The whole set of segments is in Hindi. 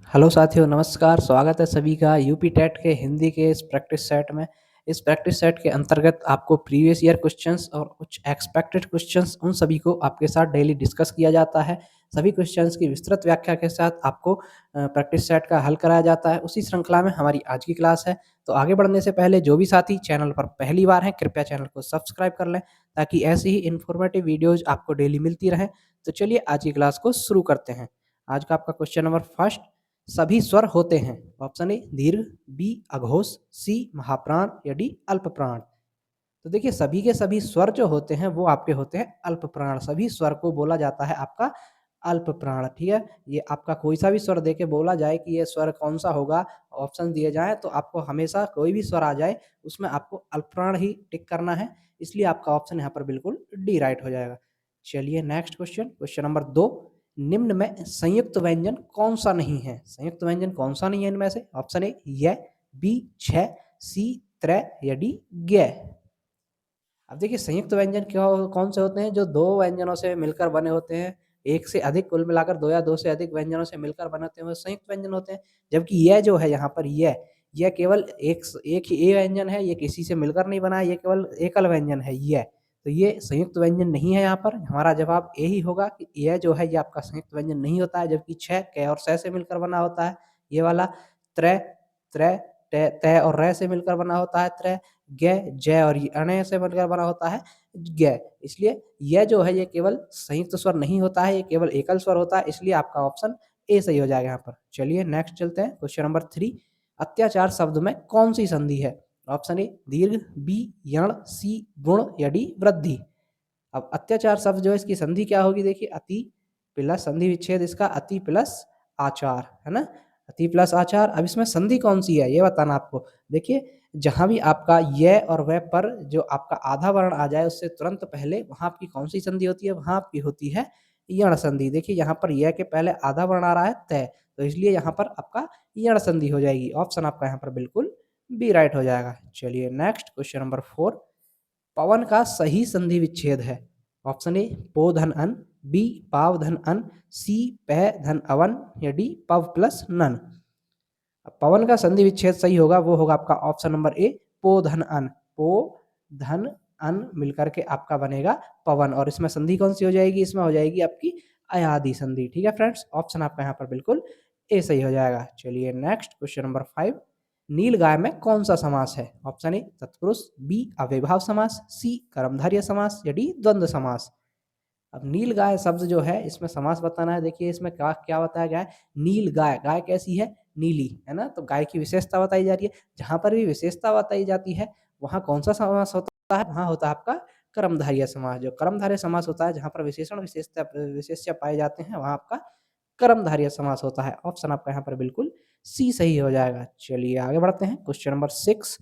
हेलो साथियों, नमस्कार। स्वागत है सभी का यूपी टेट के हिंदी के इस प्रैक्टिस सेट में। इस प्रैक्टिस सेट के अंतर्गत आपको प्रीवियस ईयर क्वेश्चंस और कुछ एक्सपेक्टेड क्वेश्चंस उन सभी को आपके साथ डेली डिस्कस किया जाता है। सभी क्वेश्चंस की विस्तृत व्याख्या के साथ आपको प्रैक्टिस सेट का हल कराया जाता है। उसी श्रृंखला में हमारी आज की क्लास है। तो आगे बढ़ने से पहले जो भी साथी चैनल पर पहली बार हैं, कृपया चैनल को सब्सक्राइब कर लें ताकि ऐसी ही इन्फॉर्मेटिव वीडियोज आपको डेली मिलती रहें। तो चलिए आज की क्लास को शुरू करते हैं। आज का आपका क्वेश्चन नंबर फर्स्ट, सभी स्वर होते हैं। ऑप्शन ए दीर्घ, बी अघोष, सी महाप्राण या डी अल्प प्राण। तो देखिए, सभी के सभी स्वर जो होते हैं वो आपके होते हैं अल्प प्राण। सभी स्वर को बोला जाता है आपका अल्प प्राण। ठीक है, ये आपका कोई सा भी स्वर दे के बोला जाए कि ये स्वर कौन सा होगा, ऑप्शन दिए जाए तो आपको हमेशा कोई भी स्वर आ जाए उसमें आपको अल्प प्राण ही टिक करना है। इसलिए आपका ऑप्शन यहाँ पर बिल्कुल डी राइट हो जाएगा। चलिए नेक्स्ट क्वेश्चन, क्वेश्चन नंबर 2, निम्न में संयुक्त व्यंजन कौन सा नहीं है। संयुक्त व्यंजन कौन सा नहीं है इनमें से? ऑप्शन ए य, बी छ, सी त्र या डी ज्ञ। अब देखिए, संयुक्त व्यंजन क्यों कौन से होते हैं? जो दो व्यंजनों से मिलकर बने होते हैं, एक से अधिक, कुल मिलाकर दो या दो से अधिक व्यंजनों से मिलकर बने होते हैं, वो संयुक्त व्यंजन होते हैं। जबकि यह जो है यहाँ पर यह केवल एक ही ए व्यंजन है, ये किसी से मिलकर नहीं बना है, ये केवल एकल व्यंजन है यह। तो ये संयुक्त व्यंजन नहीं है। यहाँ पर हमारा जवाब ए ही होगा कि यह जो है ये आपका संयुक्त व्यंजन नहीं होता है। जबकि छ क और स से मिलकर बना होता है ये वाला, त्र त्र त और र से मिलकर बना होता है त्र, ज्ञ जय और अणय से मिलकर बना होता है ज्ञ। इसलिए यह जो है ये केवल संयुक्त स्वर नहीं होता है, ये केवल एकल स्वर होता है। इसलिए आपका ऑप्शन ए सही हो जाएगा यहाँ पर। चलिए नेक्स्ट चलते हैं, क्वेश्चन नंबर 3, अत्याचार शब्द में कौन सी संधि है? ऑप्शन ए दीर्घ, बी यण, सी गुण या डी वृद्धि। अब अत्याचार शब्द जो है इसकी संधि क्या होगी? देखिए, अति प्लस संधि विच्छेद इसका अति प्लस आचार है ना, अति प्लस आचार। अब इसमें संधि कौन सी है ये बताना आपको। देखिए, जहां भी आपका य और वह पर जो आपका आधा वर्ण आ जाए उससे तुरंत पहले वहां आपकी कौन सी संधि होती है? वहां आपकी होती है यण संधि। देखिए, यहाँ पर य के पहले आधा वर्ण आ रहा है तय, तो इसलिए यहाँ पर आपका यण संधि हो जाएगी। ऑप्शन आपका यहाँ पर बिल्कुल बी राइट हो जाएगा। चलिए नेक्स्ट, क्वेश्चन नंबर 4, पवन का सही संधि विच्छेद है। ऑप्शन ए पो धन अन, बी पाव धन अन, सी पह धन अवन या डी पव प्लस नन। अब पवन का संधि विच्छेद सही होगा वो होगा आपका ऑप्शन नंबर ए पो धन अन। पो धन अन मिलकर के आपका बनेगा पवन, और इसमें संधि कौन सी हो जाएगी? इसमें हो जाएगी आपकी अयादि संधि। ठीक है फ्रेंड्स, ऑप्शन आपका यहाँ पर बिल्कुल ए सही हो जाएगा। चलिए नेक्स्ट, क्वेश्चन नंबर 5, नील गाय में कौन सा समास है? ऑप्शन ए तत्पुरुष, बी अव्ययभाव समास, सी कर्मधारय समास या डी द्वंद्व समास। अब नील गाय शब्द जो है इसमें समास बताना है। देखिए, इसमें क्या क्या बताया गया है? नील गाय, गाय कैसी है? नीली है ना, तो गाय की विशेषता बताई जा रही है। जहां पर भी विशेषता बताई जाती है वहां कौन सा समास होता है? वहां होता है आपका कर्मधारय समास। जो कर्मधारय समास होता है, जहां पर विशेषण विशेष्य पाए जाते हैं, वहां आपका कर्मधारय समास होता है। ऑप्शन आपका यहाँ पर बिल्कुल सी सही हो जाएगा। चलिए आगे बढ़ते हैं, क्वेश्चन नंबर 6,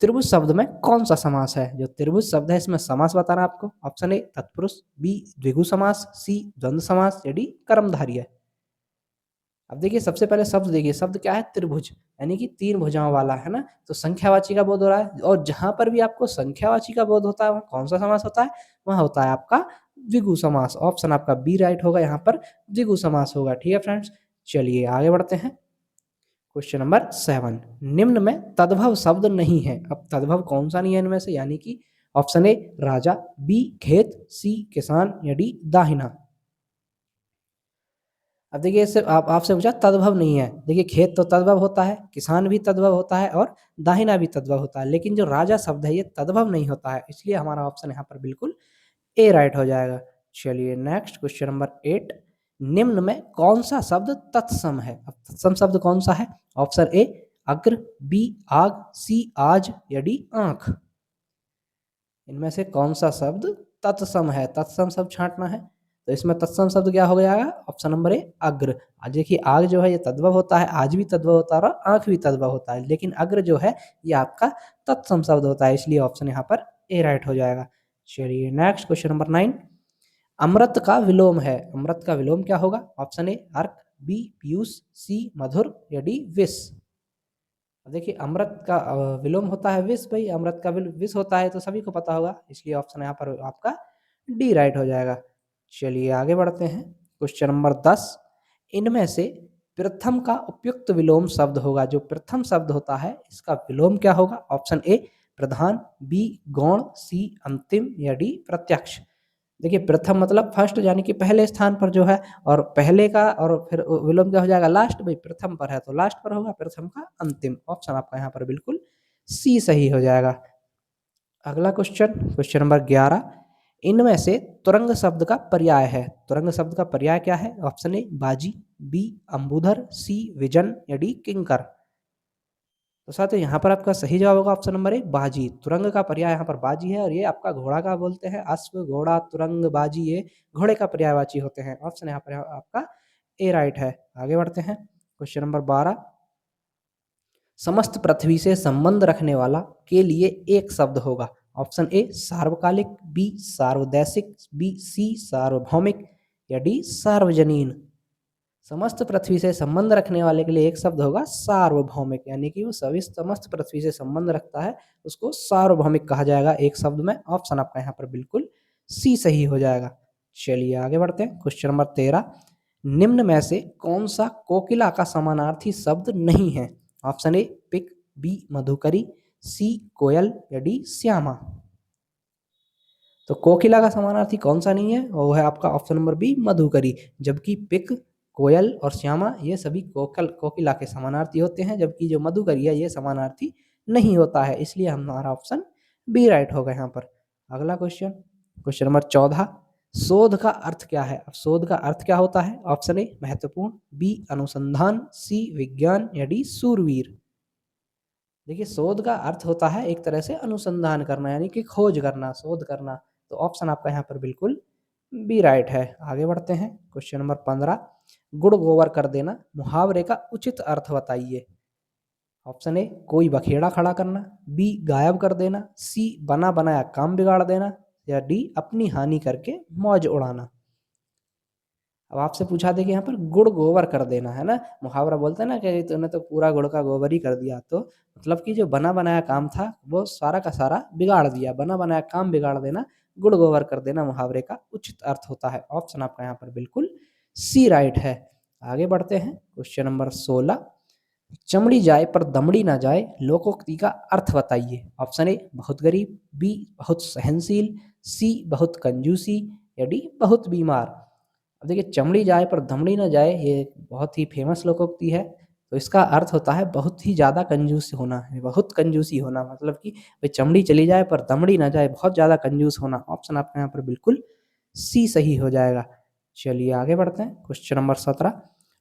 त्रिभुज शब्द में कौन सा समास है? जो त्रिभुज शब्द है इसमें समास बताना आपको। ऑप्शन ए तत्पुरुष, बी द्विगु समास, सी द्वंद्व समास या डी कर्मधारय। अब देखिए, सबसे पहले शब्द देखिए, शब्द क्या है? त्रिभुज, यानी कि तीन भुजाओं वाला है ना, तो संख्यावाची का बोध हो रहा है। और जहां पर भी आपको संख्यावाची का बोध होता है वहां कौन सा समास होता है? वहां होता है आपका द्विगु समास। ऑप्शन आपका बी राइट होगा, यहाँ पर द्विगु समास होगा। ठीक है फ्रेंड्स, चलिए आगे बढ़ते हैं, क्वेश्चन नंबर 7, निम्न में तद्भव शब्द नहीं है। अब तद्भव कौन सा नहीं है इनमें से? यानी कि ऑप्शन ए राजा, बी खेत, सी किसान या डी दाहिना। अब देखिए, इससे आप आपसे पूछा तद्भव नहीं है। देखिए, खेत तो तद्भव होता है, किसान भी तद्भव होता है और दाहिना भी तद्भव होता है, लेकिन जो राजा शब्द है ये तद्भव नहीं होता है। इसलिए हमारा ऑप्शन यहाँ पर बिल्कुल ए राइट हो जाएगा। चलिए नेक्स्ट, क्वेश्चन नंबर 8, निम्न में कौन सा शब्द तत्सम है? अब तत्सम शब्द कौन सा है? ऑप्शन ए अग्र, बी आग, सी आज या डी आंख। इनमें से कौन सा शब्द तत्सम है? तत्सम शब्द छांटना है, तो इसमें तत्सम शब्द क्या हो जाएगा? ऑप्शन नंबर ए अग्र। आज देखिए, आग जो है ये तद्भव होता है, आज भी तद्भव होता है और आंख भी तद्भव होता है, लेकिन अग्र जो है ये आपका तत्सम शब्द होता है। इसलिए ऑप्शन यहाँ पर ए राइट हो जाएगा। चलिए नेक्स्ट, क्वेश्चन नंबर 9, अमृत का विलोम है। अमृत का विलोम क्या होगा? ऑप्शन ए अर्क, बी पीयूष, सी मधुर या डी विष। देखिए, अमृत का विलोम होता है विष। भाई, अमृत का विष होता है तो सभी को पता होगा, इसलिए ऑप्शन यहाँ पर आपका डी राइट हो जाएगा। चलिए आगे बढ़ते हैं, क्वेश्चन नंबर 10, इनमें से प्रथम का उपयुक्त विलोम शब्द होगा। जो प्रथम शब्द होता है इसका विलोम क्या होगा? ऑप्शन ए प्रधान, बी गौण, सी अंतिम या डी प्रत्यक्ष। देखिए प्रथम मतलब फर्स्ट यानी कि पहले स्थान पर जो है, और पहले का और फिर विलोम क्या हो जाएगा? लास्ट। भाई प्रथम पर है तो लास्ट पर होगा, प्रथम का अंतिम। ऑप्शन आपका यहाँ पर बिल्कुल सी सही हो जाएगा। अगला क्वेश्चन, क्वेश्चन नंबर 11, इनमें से तुरंग शब्द का पर्याय है। तुरंग शब्द का पर्याय क्या है? ऑप्शन ए बाजी, बी अंबुधर, सी विजन या डी किंकर। तो साथियों यहाँ पर आपका सही जवाब होगा ऑप्शन नंबर ए बाजी। तुरंग का पर्याय यहाँ पर बाजी है, और ये आपका घोड़ा का बोलते हैं। अश्व, घोड़ा, तुरंग, बाजी ये घोड़े का पर्यायवाची होते हैं। ऑप्शन यहाँ पर आपका ए राइट है। आगे बढ़ते हैं, क्वेश्चन नंबर 12, समस्त पृथ्वी से संबंध रखने वाला के लिए एक शब्द होगा। ऑप्शन ए सार्वकालिक, बी सार्वदैशिक, बी सी सार्वभौमिक या डी सार्वजनीन। समस्त पृथ्वी से संबंध रखने वाले के लिए एक शब्द होगा सार्वभौमिक, यानी कि वो सभी समस्त पृथ्वी से संबंध रखता है, उसको सार्वभौमिक कहा जाएगा एक शब्द में। ऑप्शन आपका यहाँ पर बिल्कुल सी सही हो जाएगा। चलिए आगे बढ़ते हैं, क्वेश्चन नंबर 13, निम्न में से कौन सा कोकिला का समानार्थी शब्द नहीं है? ऑप्शन ए पिक, बी मधुकरी, सी कोयल या डी श्यामा। तो कोकिला का समानार्थी कौन सा नहीं है? वो है आपका ऑप्शन नंबर बी मधुकरी। जबकि पिक, कोयल और श्यामा ये सभी कोकिला के समानार्थी होते हैं, जबकि जो मधुकरी है ये समानार्थी नहीं होता है। इसलिए हमारा ऑप्शन बी राइट होगा यहाँ पर। अगला क्वेश्चन, क्वेश्चन नंबर 14, शोध का अर्थ क्या है? अब शोध का अर्थ क्या होता है? ऑप्शन ए महत्वपूर्ण, बी अनुसंधान, सी विज्ञान या डी सूरवीर। देखिए शोध का अर्थ होता है एक तरह से अनुसंधान करना, यानी कि खोज करना, शोध करना। तो ऑप्शन आपका यहाँ पर बिल्कुल बी राइट है। आगे बढ़ते हैं, क्वेश्चन नंबर 15, गुड़ गोबर कर देना मुहावरे का उचित अर्थ बताइए। ऑप्शन ए कोई बखेड़ा खड़ा करना, बी गायब कर देना, सी बना बनाया काम बिगाड़ देना या डी अपनी हानि करके मौज उड़ाना। अब आपसे पूछा दे कि यहाँ पर गुड़ गोबर कर देना है ना, मुहावरा बोलते हैं ना कि तूने तो पूरा गुड़ का गोबर ही कर दिया। तो मतलब कि जो बना बनाया काम था वो सारा का सारा बिगाड़ दिया। बना बनाया काम बिगाड़ देना, गुड़ गोबर कर देना मुहावरे का उचित अर्थ होता है। ऑप्शन आपका यहाँ पर बिल्कुल सी राइट है। आगे बढ़ते हैं, क्वेश्चन नंबर 16, चमड़ी जाए पर दमड़ी ना जाए लोकोक्ति का अर्थ बताइए। ऑप्शन ए बहुत गरीब, बी बहुत सहनशील, सी बहुत कंजूसी या डी बहुत बीमार। अब देखिए चमड़ी जाए पर दमड़ी ना जाए ये बहुत ही फेमस लोकोक्ति है। तो इसका अर्थ होता है बहुत ही ज़्यादा कंजूस होना है, बहुत कंजूसी होना। मतलब कि भाई चमड़ी चली जाए पर दमड़ी ना जाए, बहुत ज़्यादा कंजूस होना। ऑप्शन आपका यहाँ पर बिल्कुल सी सही हो जाएगा। चलिए आगे बढ़ते हैं, क्वेश्चन नंबर 17,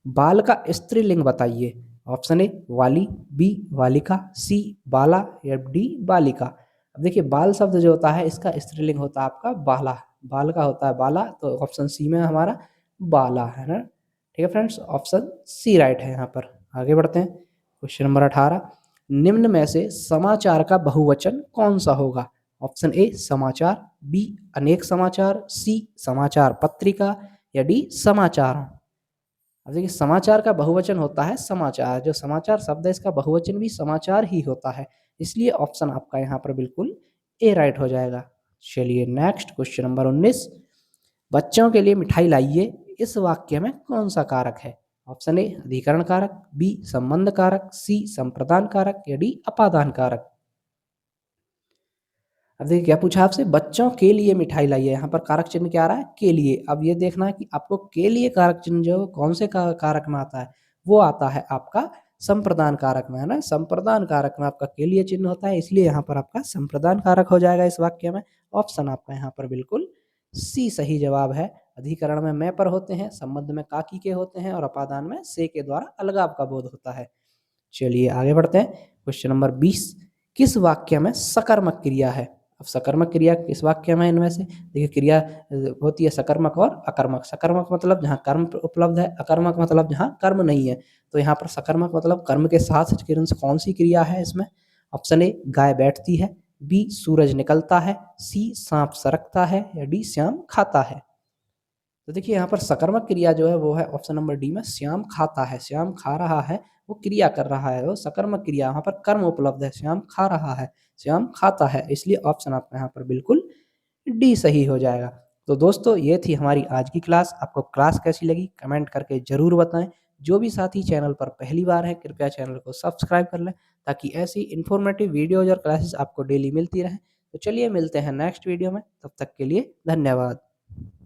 बाल का स्त्रीलिंग बताइए। ऑप्शन ए वाली, बी वालिका, सी बाला या डी बालिका। अब देखिए बाल शब्द जो होता है इसका स्त्रीलिंग होता है आपका बाला। बाल का होता है बाला, तो ऑप्शन सी में हमारा बाला है ना। ठीक है फ्रेंड्स, ऑप्शन सी राइट है यहाँ पर। आगे बढ़ते हैं, क्वेश्चन नंबर 18, निम्न में से समाचार का बहुवचन कौन सा होगा? ऑप्शन ए समाचार, बी अनेक समाचार, सी समाचार पत्रिका या डी समाचार। अब देखिए समाचार का बहुवचन होता है समाचार। जो समाचार शब्द है इसका बहुवचन भी समाचार ही होता है। इसलिए ऑप्शन आपका यहाँ पर बिल्कुल ए राइट हो जाएगा। चलिए नेक्स्ट, क्वेश्चन नंबर 19, बच्चों के लिए मिठाई लाइए इस वाक्य में कौन सा कारक है? ऑप्शन ए अधिकरण कारक, बी संबंध कारक, सी संप्रदान कारक या डी अपादान कारक। अब देखिए क्या पूछा आपसे, बच्चों के लिए मिठाई लाइए। यहाँ पर कारक चिन्ह क्या आ रहा है? के लिए। अब ये देखना है कि आपको के लिए कारक चिन्ह जो कौन से कारक में आता है, वो आता है आपका संप्रदान कारक में, है ना। संप्रदान कारक में आपका के लिए चिन्ह होता है, इसलिए यहाँ पर आपका संप्रदान कारक हो जाएगा इस वाक्य में। ऑप्शन आपका यहाँ पर बिल्कुल सी सही जवाब है। अधिकरण में मैं पर होते हैं, संबंध में काकी के होते हैं और अपादान में से के द्वारा अलगाव का बोध होता है। चलिए आगे बढ़ते हैं, क्वेश्चन नंबर 20, किस वाक्य में सकर्मक क्रिया है? अब सकर्मक क्रिया किस वाक्य में? इनमें से देखिए क्रिया होती है सकर्मक और अकर्मक। सकर्मक मतलब जहाँ कर्म उपलब्ध है, अकर्मक मतलब जहाँ कर्म नहीं है। तो यहाँ पर सकर्मक मतलब कर्म के साथ कौन सी क्रिया है इसमें? ऑप्शन ए गाय बैठती है, बी सूरज निकलता है, सी सांप सरकता है या डी श्याम खाता है। तो देखिए यहाँ पर सकर्मक क्रिया जो है वो है ऑप्शन नंबर डी में श्याम खाता है। श्याम खा रहा है, वो क्रिया कर रहा है, वो सकर्मक क्रिया। यहाँ पर कर्म उपलब्ध है, श्याम खा रहा है, श्याम खाता है। इसलिए ऑप्शन आपका यहाँ पर बिल्कुल डी सही हो जाएगा। तो दोस्तों ये थी हमारी आज की क्लास। आपको क्लास कैसी लगी कमेंट करके ज़रूर बताएं। जो भी साथी चैनल पर पहली बार हैं, कृपया चैनल को सब्सक्राइब कर लें ताकि ऐसी इन्फॉर्मेटिव वीडियोज़ और क्लासेस आपको डेली मिलती रहें। तो चलिए मिलते हैं नेक्स्ट वीडियो में, तब तक के लिए धन्यवाद।